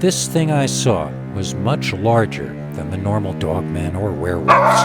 this thing I saw was much larger than the normal dogmen or werewolves.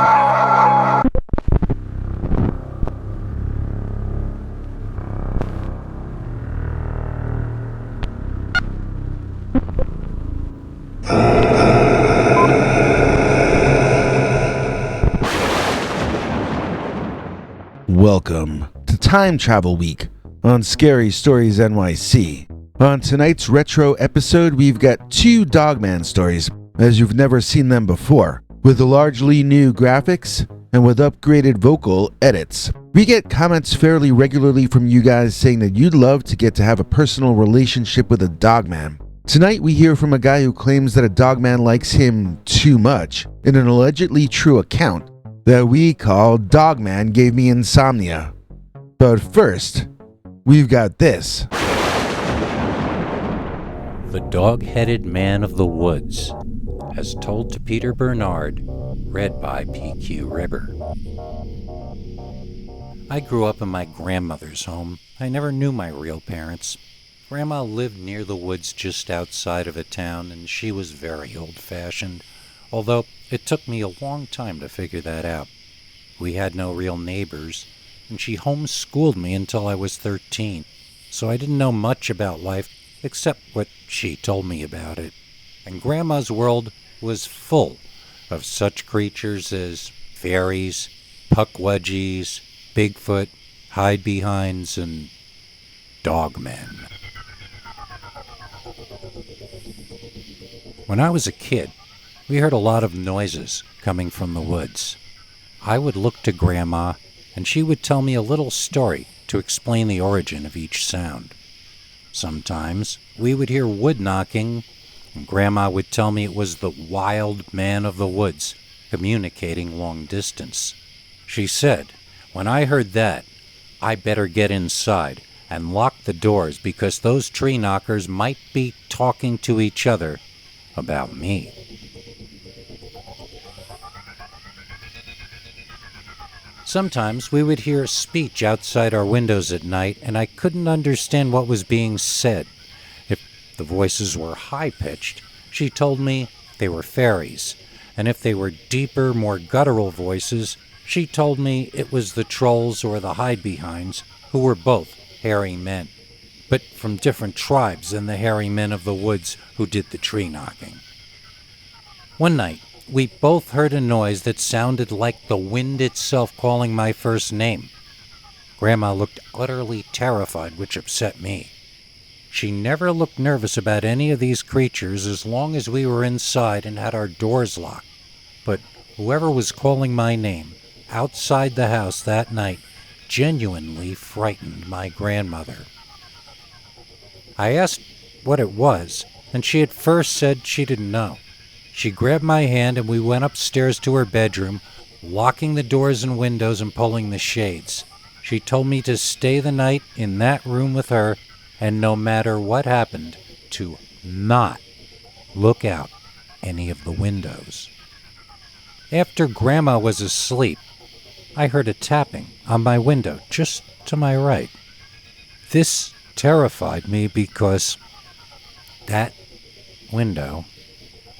Welcome to Time Travel Week on Scary Stories NYC. On tonight's retro episode, we've got two Dogman stories, as you've never seen them before, with largely new graphics and with upgraded vocal edits. We get comments fairly regularly from you guys saying that you'd love to get to have a personal relationship with a Dogman. Tonight we hear from a guy who claims that a Dogman likes him too much in an allegedly true account that we call Dogman Gave Me Insomnia. But first, we've got this. The Dog-Headed Man of the Woods, as told to Peter Bernard, read by PQ Ribber. I grew up in my grandmother's home. I never knew my real parents. Grandma lived near the woods just outside of a town, and she was very old-fashioned, although it took me a long time to figure that out. We had no real neighbors, and she homeschooled me until I was 13, so I didn't know much about life except what she told me about it. And Grandma's world was full of such creatures as fairies, puckwudgies, Bigfoot, hide-behinds, and dogmen. When I was a kid, we heard a lot of noises coming from the woods. I would look to Grandma, and she would tell me a little story to explain the origin of each sound. Sometimes we would hear wood knocking, and Grandma would tell me it was the wild man of the woods communicating long distance. She said, when I heard that, I better get inside and lock the doors because those tree knockers might be talking to each other about me. Sometimes we would hear a speech outside our windows at night, and I couldn't understand what was being said. If the voices were high-pitched, she told me they were fairies, and if they were deeper, more guttural voices, she told me it was the trolls or the hide-behinds, who were both hairy men, but from different tribes than the hairy men of the woods who did the tree knocking. One night, we both heard a noise that sounded like the wind itself calling my first name. Grandma looked utterly terrified, which upset me. She never looked nervous about any of these creatures as long as we were inside and had our doors locked. But whoever was calling my name outside the house that night genuinely frightened my grandmother. I asked what it was, and she at first said she didn't know. She grabbed my hand and we went upstairs to her bedroom, locking the doors and windows and pulling the shades. She told me to stay the night in that room with her, and no matter what happened, to not look out any of the windows. After Grandma was asleep, I heard a tapping on my window just to my right. This terrified me because that window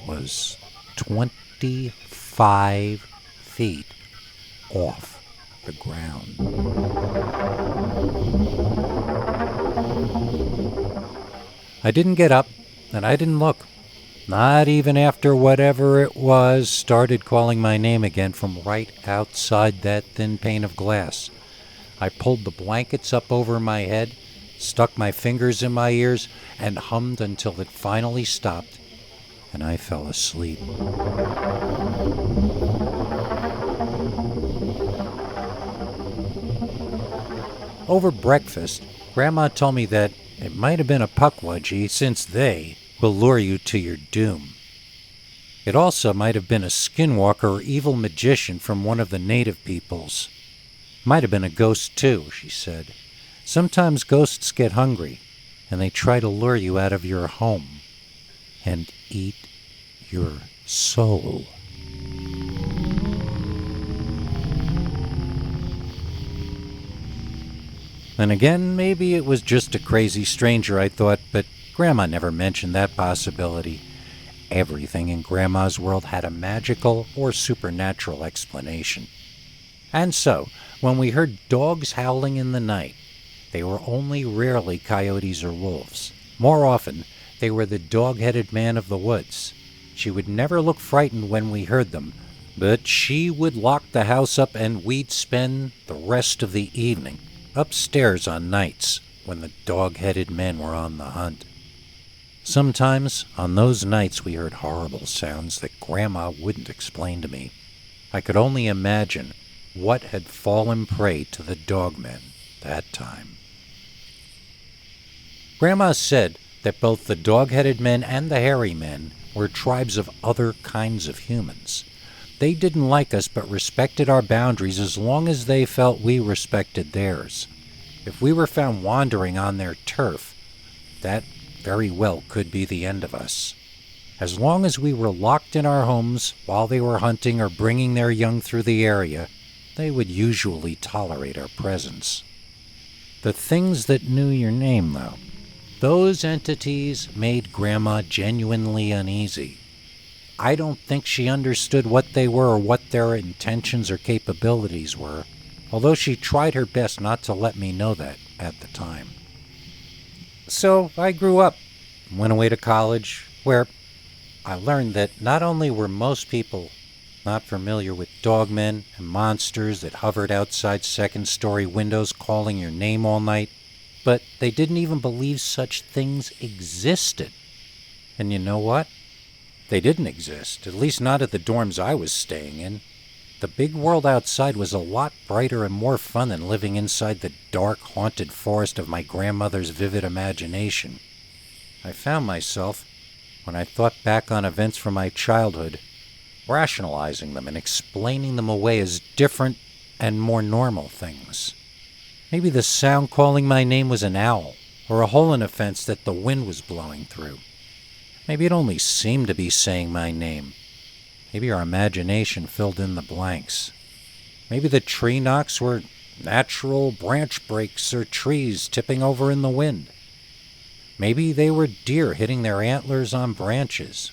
was 25 feet off the ground. I didn't get up, and I didn't look. Not even after whatever it was started calling my name again from right outside that thin pane of glass. I pulled the blankets up over my head, stuck my fingers in my ears, and hummed until it finally stopped, and I fell asleep. Over breakfast, Grandma told me that it might have been a puckwudgie, since they will lure you to your doom. It also might have been a skinwalker or evil magician from one of the native peoples. Might have been a ghost too, she said. Sometimes ghosts get hungry, and they try to lure you out of your home and eat your soul. And again, maybe it was just a crazy stranger, I thought, but Grandma never mentioned that possibility. Everything in Grandma's world had a magical or supernatural explanation. And so, when we heard dogs howling in the night, they were only rarely coyotes or wolves. More often, they were the dog-headed man of the woods. She would never look frightened when we heard them, but she would lock the house up and we'd spend the rest of the evening upstairs on nights when the dog-headed men were on the hunt. Sometimes, on those nights, we heard horrible sounds that Grandma wouldn't explain to me. I could only imagine what had fallen prey to the dogmen that time. Grandma said that both the dog-headed men and the hairy men were tribes of other kinds of humans. They didn't like us but respected our boundaries as long as they felt we respected theirs. If we were found wandering on their turf, that very well could be the end of us. As long as we were locked in our homes while they were hunting or bringing their young through the area, they would usually tolerate our presence. The things that knew your name, though, those entities made Grandma genuinely uneasy. I don't think she understood what they were or what their intentions or capabilities were, although she tried her best not to let me know that at the time. So I grew up, went away to college, where I learned that not only were most people not familiar with dogmen and monsters that hovered outside second-story windows calling your name all night, but they didn't even believe such things existed. And you know what? They didn't exist, at least not at the dorms I was staying in. The big world outside was a lot brighter and more fun than living inside the dark, haunted forest of my grandmother's vivid imagination. I found myself, when I thought back on events from my childhood, rationalizing them and explaining them away as different and more normal things. Maybe the sound calling my name was an owl, or a hole in a fence that the wind was blowing through. Maybe it only seemed to be saying my name. Maybe our imagination filled in the blanks. Maybe the tree knocks were natural branch breaks or trees tipping over in the wind. Maybe they were deer hitting their antlers on branches.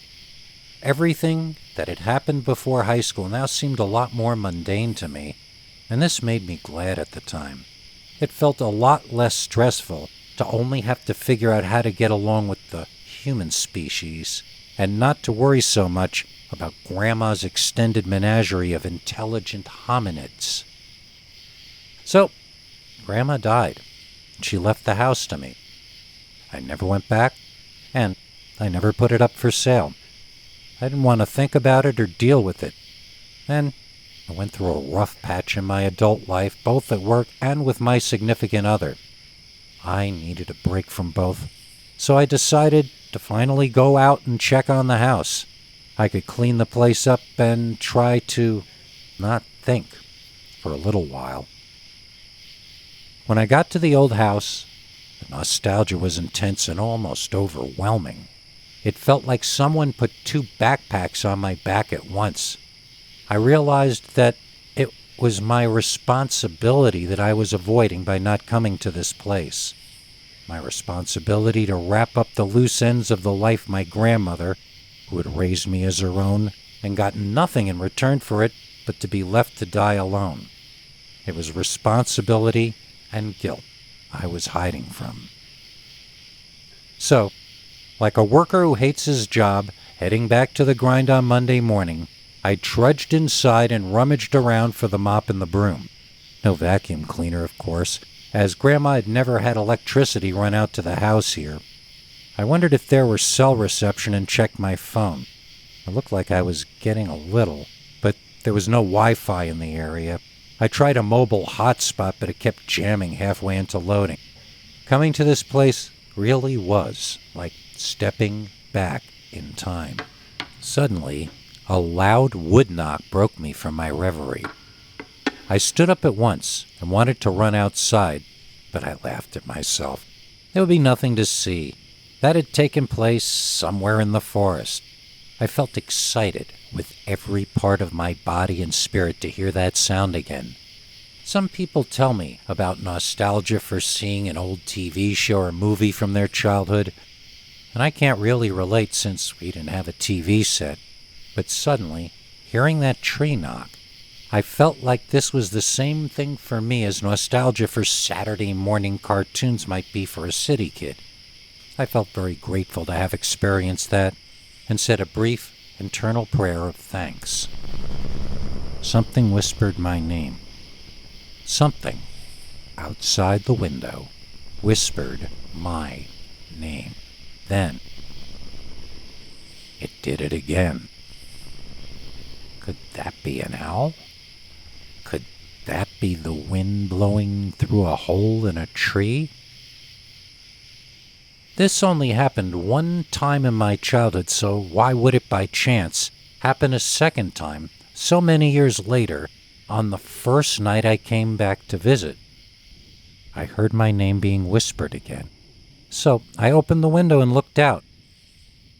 Everything that had happened before high school now seemed a lot more mundane to me, and this made me glad at the time. It felt a lot less stressful to only have to figure out how to get along with the human species, and not to worry so much about Grandma's extended menagerie of intelligent hominids. So, Grandma died. She left the house to me. I never went back, and I never put it up for sale. I didn't want to think about it or deal with it. Then, I went through a rough patch in my adult life, both at work and with my significant other. I needed a break from both, so I decided to finally go out and check on the house. I could clean the place up and try to not think for a little while. When I got to the old house, the nostalgia was intense and almost overwhelming. It felt like someone put 2 backpacks on my back at once. I realized that it was my responsibility that I was avoiding by not coming to this place. My responsibility to wrap up the loose ends of the life my grandmother, who had raised me as her own and gotten nothing in return for it but to be left to die alone. It was responsibility and guilt I was hiding from. So, like a worker who hates his job, heading back to the grind on Monday morning, I trudged inside and rummaged around for the mop and the broom. No vacuum cleaner, of course, as Grandma had never had electricity run out to the house here. I wondered if there were cell reception and checked my phone. It looked like I was getting a little, but there was no Wi-Fi in the area. I tried a mobile hotspot, but it kept jamming halfway into loading. Coming to this place really was like stepping back in time. Suddenly, a loud wood knock broke me from my reverie. I stood up at once and wanted to run outside, but I laughed at myself. There would be nothing to see. That had taken place somewhere in the forest. I felt excited with every part of my body and spirit to hear that sound again. Some people tell me about nostalgia for seeing an old TV show or movie from their childhood, And I can't really relate since we didn't have a TV set, but suddenly, hearing that tree knock, I felt like this was the same thing for me as nostalgia for Saturday morning cartoons might be for a city kid. I felt very grateful to have experienced that and said a brief internal prayer of thanks. Something whispered my name. Something outside the window whispered my name. Then it did it again. Could that be an owl? Could that be the wind blowing through a hole in a tree? This only happened one time in my childhood, so why would it by chance happen a second time so many years later on the first night I came back to visit? I heard my name being whispered again. So I opened the window and looked out.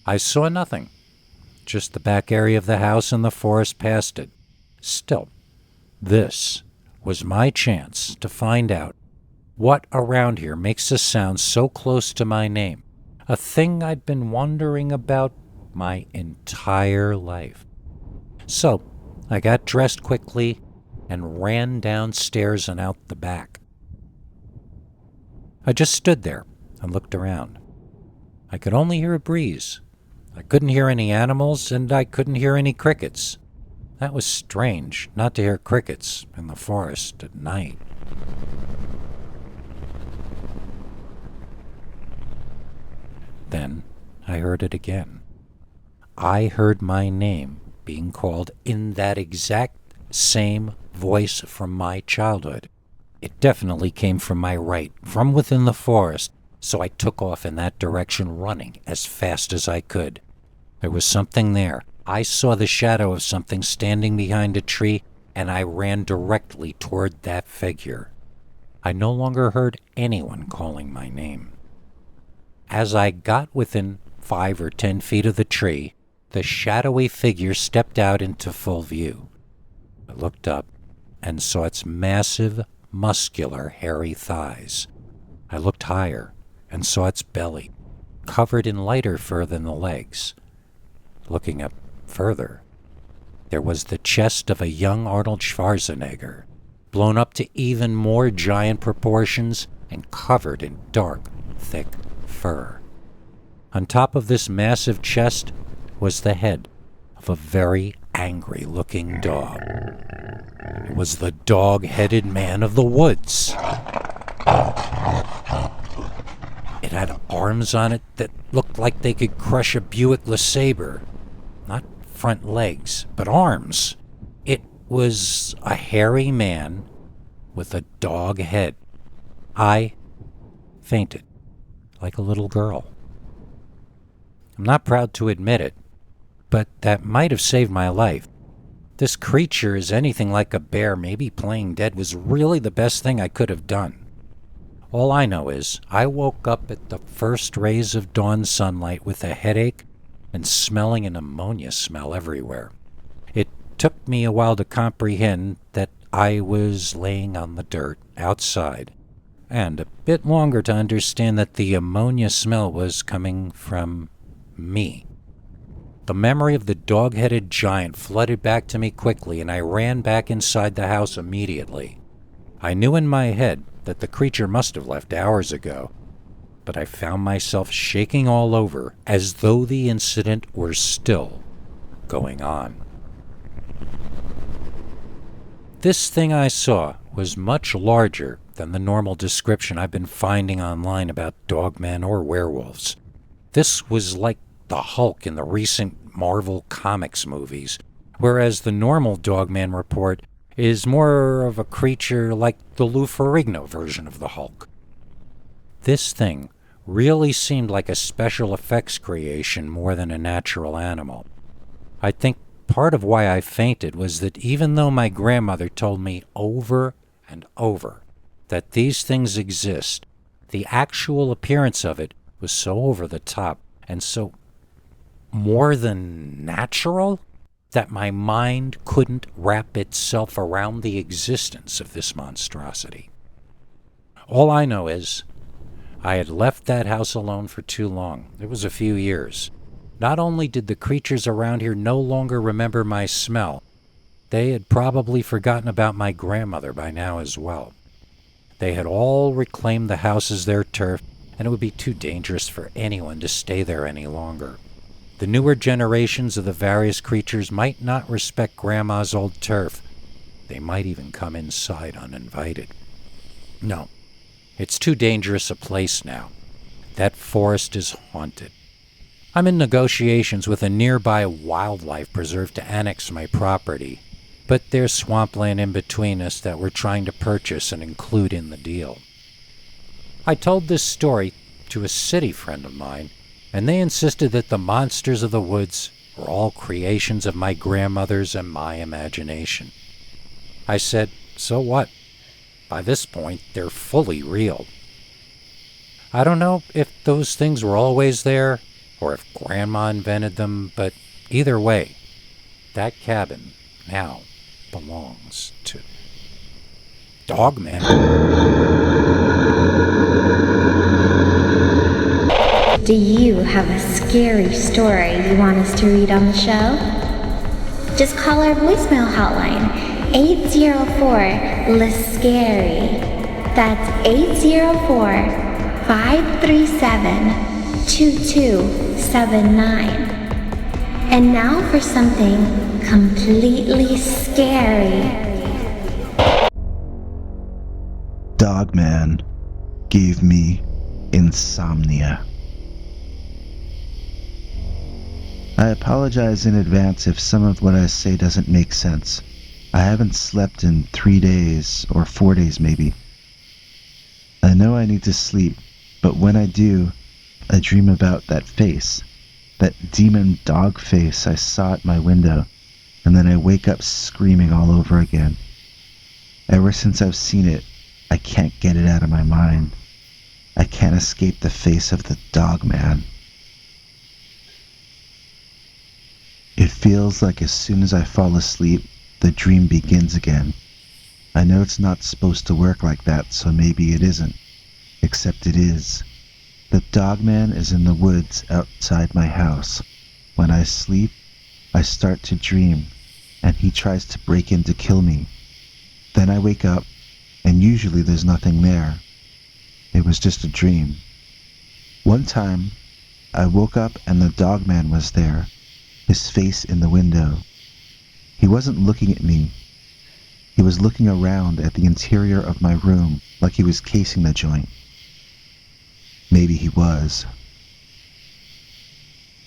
I saw nothing, just the back area of the house and the forest past it. Still, this was my chance to find out what around here makes a sound so close to my name, a thing I'd been wondering about my entire life. So I got dressed quickly and ran downstairs and out the back. I just stood there and looked around. I could only hear a breeze. I couldn't hear any animals, and I couldn't hear any crickets. That was strange, not to hear crickets in the forest at night. Then I heard it again. I heard my name being called in that exact same voice from my childhood. It definitely came from my right, from within the forest, so I took off in that direction, running as fast as I could. There was something there. I saw the shadow of something standing behind a tree, and I ran directly toward that figure. I no longer heard anyone calling my name. As I got within 5 or 10 feet of the tree, the shadowy figure stepped out into full view. I looked up and saw its massive, muscular, hairy thighs. I looked higher and saw its belly, covered in lighter fur than the legs. Looking up further, there was the chest of a young Arnold Schwarzenegger, blown up to even more giant proportions and covered in dark, thick fur. On top of this massive chest was the head of a very angry-looking dog. It was the dog-headed man of the woods. It had arms on it that looked like they could crush a Buick LeSabre. Not front legs, but arms. It was a hairy man with a dog head. I fainted like a little girl. I'm not proud to admit it, but that might have saved my life. This creature is anything like a bear. Maybe playing dead was really the best thing I could have done. All I know is I woke up at the first rays of dawn sunlight with a headache and smelling an ammonia smell everywhere. It took me a while to comprehend that I was laying on the dirt outside, and a bit longer to understand that the ammonia smell was coming from me. The memory of the dog-headed giant flooded back to me quickly, and I ran back inside the house immediately. I knew in my head that the creature must have left hours ago, but I found myself shaking all over as though the incident were still going on. This thing I saw was much larger than the normal description I've been finding online about dogmen or werewolves. This was like the Hulk in the recent Marvel Comics movies, whereas the normal Dogman report is more of a creature like the Lou Ferrigno version of the Hulk. This thing really seemed like a special effects creation more than a natural animal. I think part of why I fainted was that even though my grandmother told me over and over that these things exist, the actual appearance of it was so over the top and so more than natural that my mind couldn't wrap itself around the existence of this monstrosity. All I know is I had left that house alone for too long. It was a few years. Not only did the creatures around here no longer remember my smell, they had probably forgotten about my grandmother by now as well. They had all reclaimed the house as their turf, and it would be too dangerous for anyone to stay there any longer. The newer generations of the various creatures might not respect Grandma's old turf. They might even come inside uninvited. No, it's too dangerous a place now. That forest is haunted. I'm in negotiations with a nearby wildlife preserve to annex my property, but there's swampland in between us that we're trying to purchase and include in the deal. I told this story to a city friend of mine, and they insisted that the monsters of the woods were all creations of my grandmother's and my imagination. I said, so what? By this point, they're fully real. I don't know if those things were always there, or if Grandma invented them, but either way, that cabin now belongs to Dogman. Do you have a scary story you want us to read on the show? Just call our voicemail hotline, 804-LIST-SCARY. That's 804-537-2279. And now for something completely scary. Dogman gave me insomnia. I apologize in advance if some of what I say doesn't make sense. I haven't slept in 3 days, or 4 days maybe. I know I need to sleep, but when I do, I dream about that face. That demon dog face I saw at my window, and then I wake up screaming all over again. Ever since I've seen it, I can't get it out of my mind. I can't escape the face of the Dogman. It feels like as soon as I fall asleep, the dream begins again. I know it's not supposed to work like that, so maybe it isn't. Except it is. The Dogman is in the woods outside my house. When I sleep, I start to dream, and he tries to break in to kill me. Then I wake up, and usually there's nothing there. It was just a dream. One time, I woke up and the Dogman was there, his face in the window. He wasn't looking at me. He was looking around at the interior of my room like he was casing the joint. Maybe he was.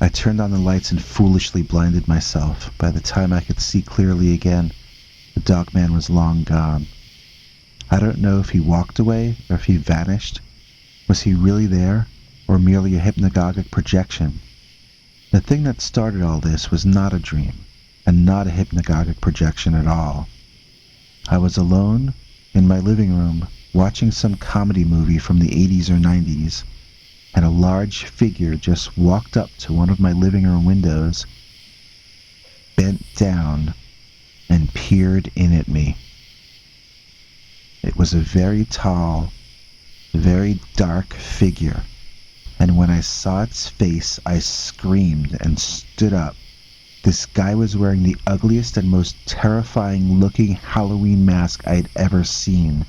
I turned on the lights and foolishly blinded myself. By the time I could see clearly again, the Dogman was long gone. I don't know if he walked away or if he vanished. Was he really there, or merely a hypnagogic projection? The thing that started all this was not a dream, and not a hypnagogic projection at all. I was alone in my living room watching some comedy movie from the 80s or 90s, and a large figure just walked up to one of my living room windows, bent down, and peered in at me. It was a very tall, very dark figure, and when I saw its face, I screamed and stood up. This guy was wearing the ugliest and most terrifying looking Halloween mask I'd ever seen.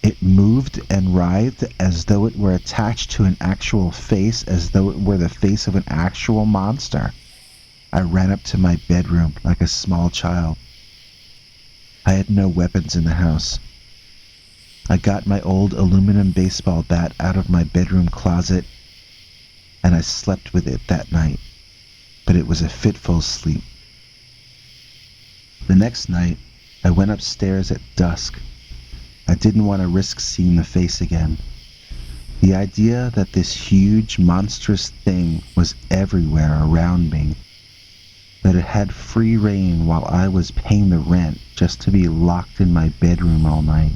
It moved and writhed as though it were attached to an actual face, as though it were the face of an actual monster. I ran up to my bedroom like a small child. I had no weapons in the house. I got my old aluminum baseball bat out of my bedroom closet, and I slept with it that night, but it was a fitful sleep. The next night, I went upstairs at dusk. I didn't want to risk seeing the face again. The idea that this huge, monstrous thing was everywhere around me, that it had free reign while I was paying the rent just to be locked in my bedroom all night.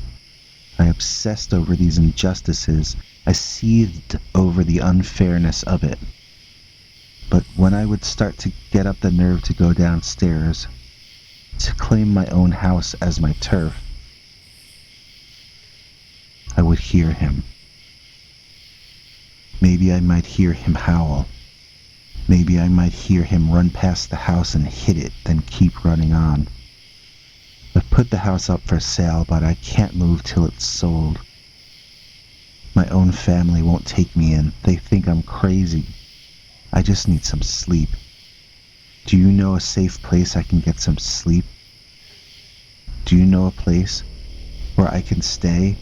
I obsessed over these injustices. I seethed over the unfairness of it. But when I would start to get up the nerve to go downstairs, to claim my own house as my turf, I would hear him. Maybe I might hear him howl. Maybe I might hear him run past the house and hit it, then keep running on. I've put the house up for sale, but I can't move till it's sold. My own family won't take me in. They think I'm crazy. I just need some sleep. Do you know a safe place I can get some sleep? Do you know a place where I can stay?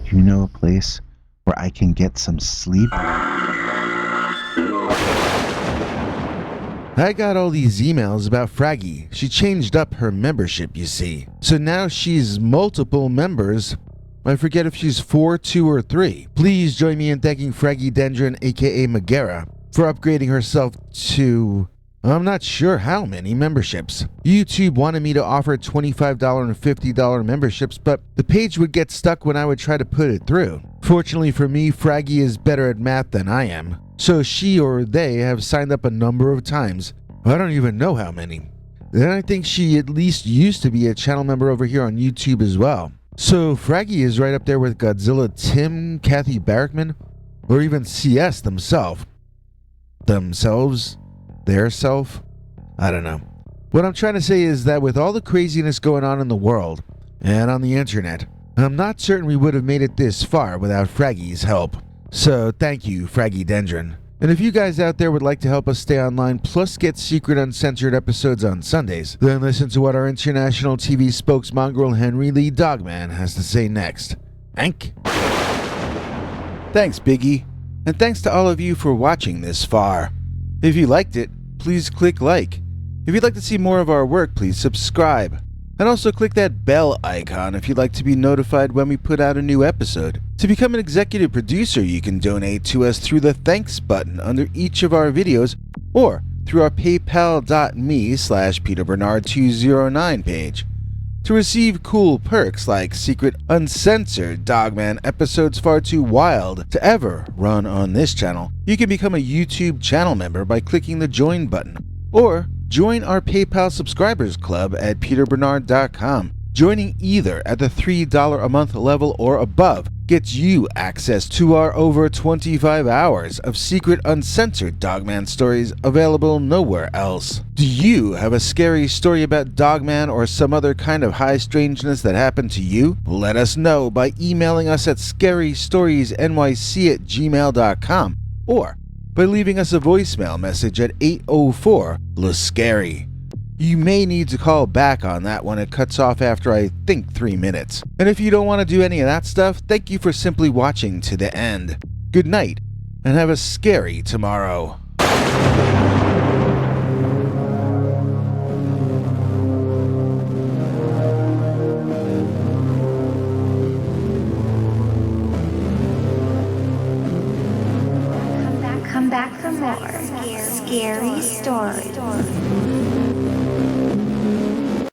Do you know a place where I can get some sleep? I got all these emails about Fraggy. She changed up her membership, you see. So now she's multiple members. I forget if she's 4, 2, or 3. Please join me in thanking Fraggy Dendron, aka Megara, for upgrading herself to... I'm not sure how many memberships. YouTube wanted me to offer $25 and $50 memberships, but the page would get stuck when I would try to put it through. Fortunately for me, Fraggy is better at math than I am, so she or they have signed up a number of times. I don't even know how many. Then I think she at least used to be a channel member over here on YouTube as well. So Fraggy is right up there with Godzilla Tim, Kathy Barrickman, or even CS themselves. Their self? I don't know. What I'm trying to say is that with all the craziness going on in the world and on the internet, I'm not certain we would have made it this far without Fraggy's help. So thank you, Fraggy Dendron. And if you guys out there would like to help us stay online plus get secret uncensored episodes on Sundays, then listen to what our international TV spokesmongrel Henry Lee Dogman has to say next. Hank? Thanks, Biggie. And thanks to all of you for watching this far. If you liked it, please click like. If you'd like to see more of our work, please subscribe. And also click that bell icon if you'd like to be notified when we put out a new episode. To become an executive producer, you can donate to us through the thanks button under each of our videos or through our paypal.me/PeterBernard209 page. To receive cool perks like secret uncensored Dogman episodes far too wild to ever run on this channel, you can become a YouTube channel member by clicking the join button, or join our PayPal subscribers club at peterbernard.com. Joining either at the $3 a month level or above gets you access to our over 25 hours of secret uncensored Dogman stories available nowhere else. Do you have a scary story about Dogman or some other kind of high strangeness that happened to you? Let us know by emailing us at scarystoriesnyc@gmail.com or by leaving us a voicemail message at 804-LA-SCARY. You may need to call back on that one. It cuts off after I think 3 minutes. And if you don't want to do any of that stuff, thank you for simply watching to the end. Good night, and have a scary tomorrow. Come back for more scary stories.